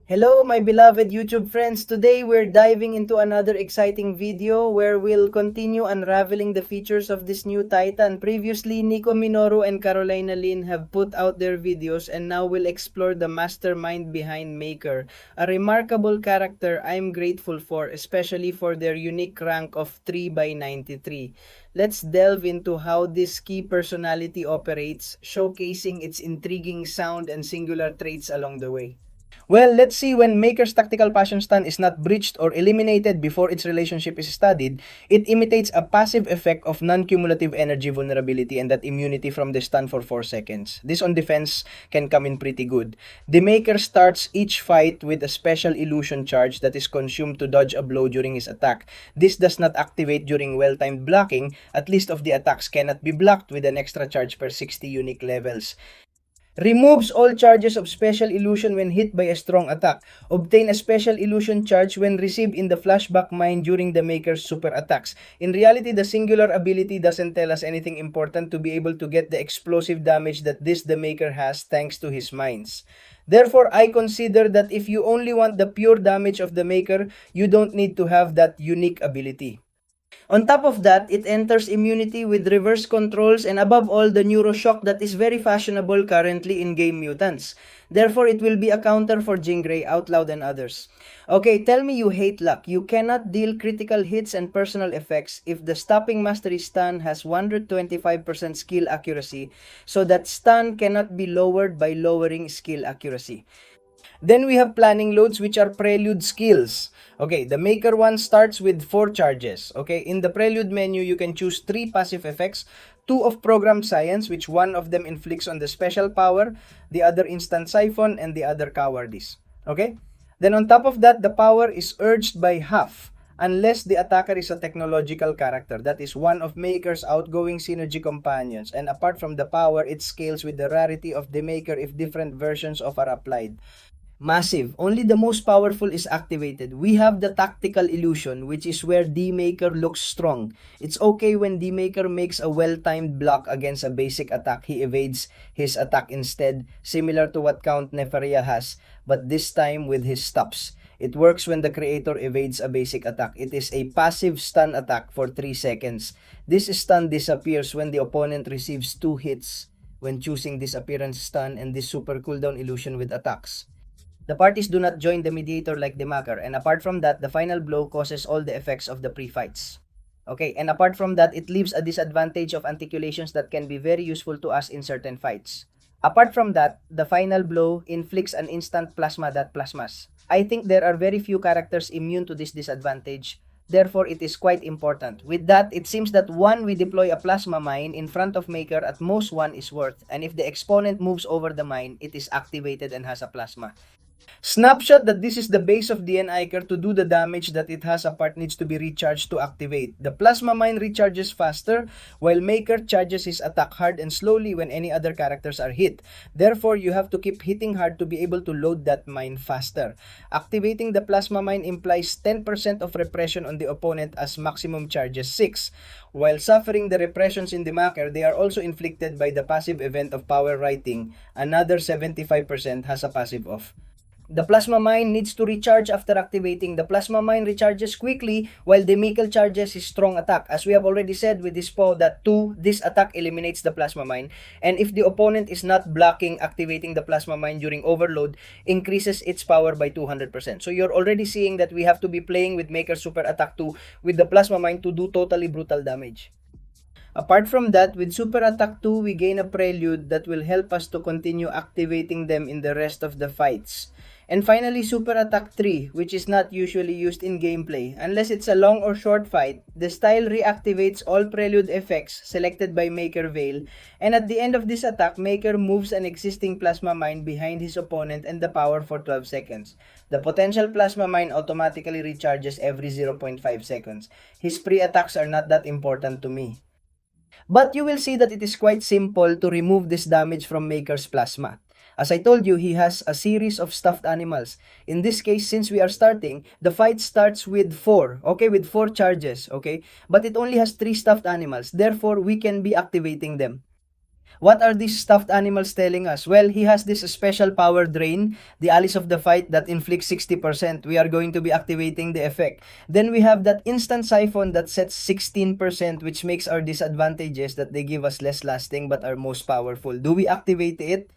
Hello, my beloved YouTube friends. Today we're diving into another exciting video where we'll continue unraveling the features of this new Titan. Previously, Nico Minoru and Carolina Lin have put out their videos and now we'll explore the mastermind behind Maker, a remarkable character I'm grateful for, especially for their unique rank of 3 by 93. Let's delve into how this key personality operates, showcasing its intriguing sound and singular traits along the way. Well, let's see when Maker's tactical passion stun is not breached or eliminated before its relationship is studied, it imitates a passive effect of non-cumulative energy vulnerability and that immunity from the stun for 4 seconds. This on defense can come in pretty good. The Maker starts each fight with a special illusion charge that is consumed to dodge a blow during his attack. This does not activate during well-timed blocking, at least of the attacks cannot be blocked with an extra charge per 60 unique levels. Removes all charges of special illusion when hit by a strong attack. Obtain a special illusion charge when received in the flashback mine during the Maker's super attacks. In reality, the singular ability doesn't tell us anything important to be able to get the explosive damage that the Maker has thanks to his mines. Therefore, I consider that if you only want the pure damage of the Maker, you don't need to have that unique ability. On top of that, it enters immunity with reverse controls and above all the Neuroshock that is very fashionable currently in game mutants. Therefore, it will be a counter for Jingray, Outloud, and others. Okay, tell me you hate luck. You cannot deal critical hits and personal effects if the stopping mastery stun has 125% skill accuracy, so that stun cannot be lowered by lowering skill accuracy. Then we have planning loads, which are prelude skills. Okay, the Maker one starts with 4 charges. Okay, in the prelude menu, you can choose 3 passive effects, 2 of programmed science, which one of them inflicts on the special power, the other instant siphon, and the other cowardice. Okay, then on top of that, the power is urged by half unless the attacker is a technological character. That is one of Maker's outgoing synergy companions. And apart from the power, it scales with the rarity of the Maker if different versions of are applied. Massive. Only the most powerful is activated. We have the tactical illusion, which is where D-Maker looks strong. It's okay when D-Maker makes a well-timed block against a basic attack. He evades his attack instead, similar to what Count Nefaria has, but this time with his stops. It works when the creator evades a basic attack. It is a passive stun attack for 3 seconds. This stun disappears when the opponent receives 2 hits when choosing disappearance stun and this super cooldown illusion with attacks. The parties do not join the mediator like the Maker, and apart from that, the final blow causes all the effects of the pre-fights. Okay, and apart from that, it leaves a disadvantage of articulations that can be very useful to us in certain fights. Apart from that, the final blow inflicts an instant plasma that plasmas. I think there are very few characters immune to this disadvantage, therefore it is quite important. With that, it seems that we deploy a plasma mine in front of Maker at most 1 is worth, and if the exponent moves over the mine, it is activated and has a plasma. Snapshot that this is the base of DN Iker. To do the damage that it has apart needs to be recharged to activate. The Plasma Mine recharges faster, while Maker charges his attack hard and slowly when any other characters are hit. Therefore, you have to keep hitting hard to be able to load that mine faster. Activating the Plasma Mine implies 10% of repression on the opponent as maximum charges 6. While suffering the repressions in the Maker, they are also inflicted by the passive event of Power Writing. Another 75% has a passive off. The Plasma Mine needs to recharge after activating. The Plasma Mine recharges quickly while the Mikkel charges his strong attack. As we have already said with this PO that 2, this attack eliminates the Plasma Mine. And if the opponent is not blocking activating the Plasma Mine during overload, increases its power by 200%. So you're already seeing that we have to be playing with Maker Super Attack 2 with the Plasma Mine to do totally brutal damage. Apart from that, with Super Attack 2, we gain a prelude that will help us to continue activating them in the rest of the fights. And finally, Super Attack 3, which is not usually used in gameplay. Unless it's a long or short fight, the style reactivates all prelude effects selected by Maker Veil, and at the end of this attack, Maker moves an existing Plasma Mine behind his opponent and the power for 12 seconds. The potential Plasma Mine automatically recharges every 0.5 seconds. His pre-attacks are not that important to me. But you will see that it is quite simple to remove this damage from Maker's Plasma. As I told you, he has a series of stuffed animals. In this case, since we are starting, the fight starts with 4, okay, with 4 charges, okay? But it only has 3 stuffed animals, therefore we can be activating them. What are these stuffed animals telling us? Well, he has this special power drain, the Alice of the Fight, that inflicts 60%. We are going to be activating the effect. Then we have that instant siphon that sets 16%, which makes our disadvantages that they give us less lasting but are most powerful. Do we activate it?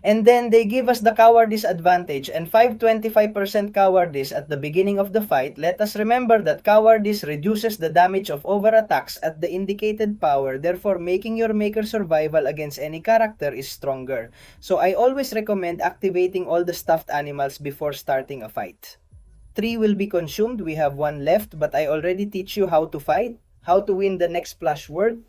And then they give us the cowardice advantage and 525% cowardice at the beginning of the fight. Let us remember that cowardice reduces the damage of overattacks at the indicated power, therefore making your maker survival against any character is stronger. So I always recommend activating all the stuffed animals before starting a fight. 3 will be consumed, we have 1 left, but I already teach you how to fight, how to win the next splash word.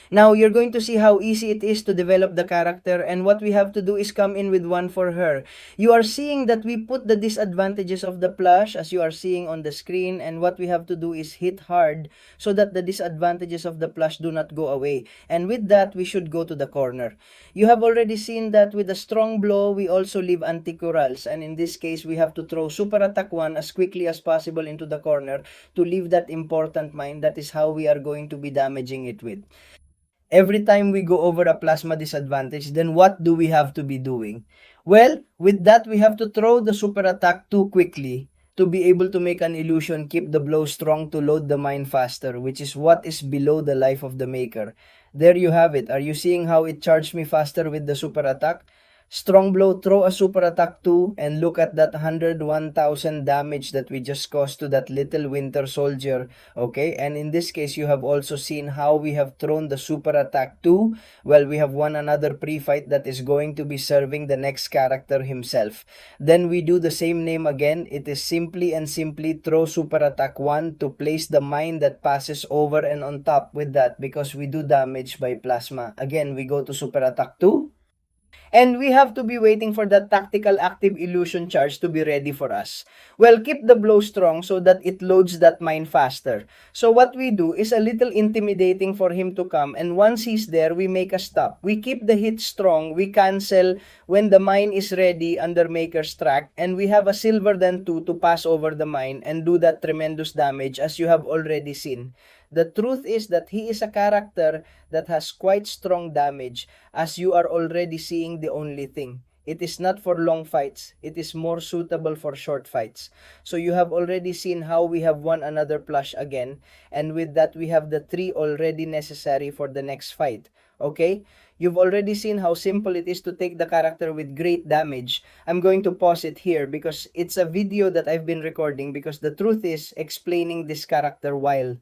Now, you're going to see how easy it is to develop the character, and what we have to do is come in with one for her. You are seeing that we put the disadvantages of the plush as you are seeing on the screen, and what we have to do is hit hard so that the disadvantages of the plush do not go away. And with that, we should go to the corner. You have already seen that with a strong blow, we also leave anti-corals, and in this case, we have to throw super attack 1 as quickly as possible into the corner to leave that important mine. That is how we are going to be damaging it with. Every time we go over a plasma disadvantage, then what do we have to be doing? Well, with that, we have to throw the super attack too quickly to be able to make an illusion, keep the blow strong to load the mine faster, which is what is below the life of the maker. There you have it. Are you seeing how it charged me faster with the super attack? Strong blow, throw a super attack 2, and look at that 101,000 damage that we just caused to that little winter soldier. Okay, and in this case, you have also seen how we have thrown the super attack 2. Well, we have won another pre-fight that is going to be serving the next character himself. Then we do the same name again. It is simply and simply throw super attack 1 to place the mine that passes over and on top with that, because we do damage by plasma. Again, we go to super attack 2. And we have to be waiting for that tactical active illusion charge to be ready for us. Well, keep the blow strong so that it loads that mine faster. So what we do is a little intimidating for him to come, and once he's there, we make a stop. We keep the hit strong, we cancel when the mine is ready under maker's track, and we have a silver then 2 to pass over the mine and do that tremendous damage as you have already seen. The truth is that he is a character that has quite strong damage, as you are already seeing the only thing. It is not for long fights. It is more suitable for short fights. So you have already seen how we have won another plush again. And with that, we have the 3 already necessary for the next fight. Okay? You've already seen how simple it is to take the character with great damage. I'm going to pause it here because it's a video that I've been recording, because the truth is explaining this character while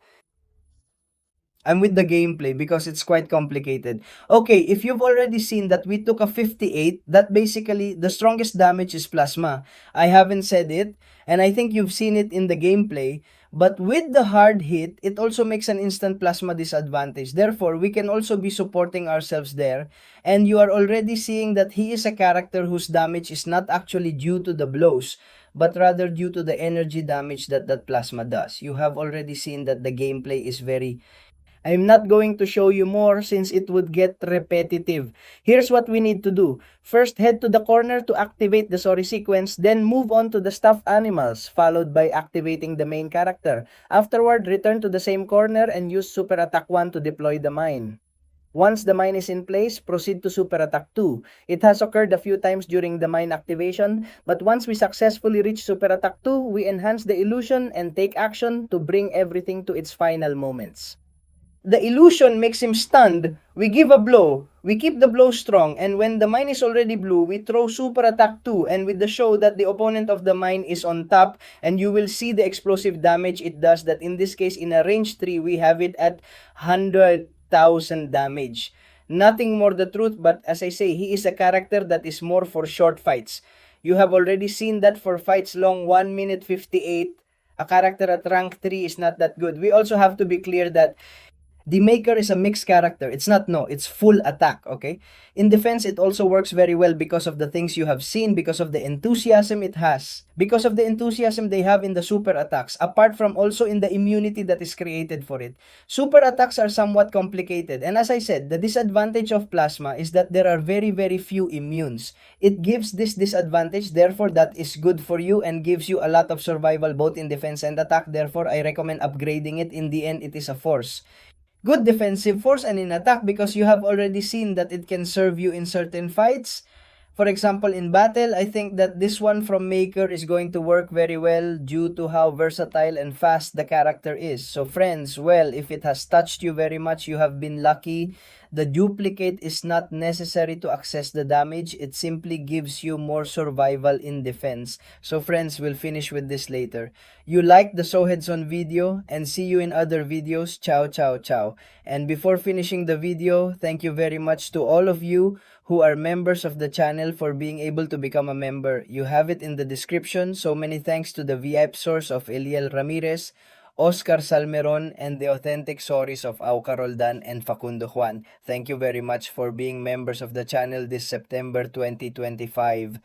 I'm with the gameplay because it's quite complicated. Okay, if you've already seen that we took a 58, that basically the strongest damage is plasma. I haven't said it, and I think you've seen it in the gameplay. But with the hard hit, it also makes an instant plasma disadvantage. Therefore, we can also be supporting ourselves there. And you are already seeing that he is a character whose damage is not actually due to the blows, but rather due to the energy damage that that plasma does. You have already seen that the gameplay is very... I'm not going to show you more since it would get repetitive. Here's what we need to do. First, head to the corner to activate the TheShori sequence, then move on to the stuffed animals, followed by activating the main character. Afterward, return to the same corner and use Super Attack 1 to deploy the mine. Once the mine is in place, proceed to Super Attack 2. It has occurred a few times during the mine activation, but once we successfully reach Super Attack 2, we enhance the illusion and take action to bring everything to its final moments. The illusion makes him stunned. We give a blow. We keep the blow strong, and when the mine is already blue, we throw super attack 2, and with the show that the opponent of the mine is on top, and you will see the explosive damage it does, that in this case, in a range 3, we have it at 100,000 damage. Nothing more the truth, but as I say, he is a character that is more for short fights. You have already seen that for fights long 1 minute 58, a character at rank 3 is not that good. We also have to be clear that the Maker is a mixed character. It's not, no, it's full attack, okay? In defense, it also works very well because of the things you have seen, because of the enthusiasm it has, because of the enthusiasm they have in the super attacks, apart from also in the immunity that is created for it. Super attacks are somewhat complicated, and as I said, the disadvantage of plasma is that there are very, very few immunes. It gives this disadvantage, therefore that is good for you and gives you a lot of survival both in defense and attack. Therefore, I recommend upgrading it. In the end, it is a force. good defensive force and in attack, because you have already seen that it can serve you in certain fights. For example, in battle, I think that this one from Maker is going to work very well due to how versatile and fast the character is. So friends, well, if it has touched you very much, you have been lucky. The duplicate is not necessary to access the damage. It simply gives you more survival in defense. So friends, we'll finish with this later. You like the Sohedson video, and see you in other videos. Ciao, ciao, ciao. And before finishing the video, thank you very much to all of you who are members of the channel for being able to become a member. You have it in the description. So many thanks to the VIP source of Eliel Ramirez, Oscar Salmeron, and the authentic stories of Auca Roldan and Facundo Juan. Thank you very much for being members of the channel this September 2025.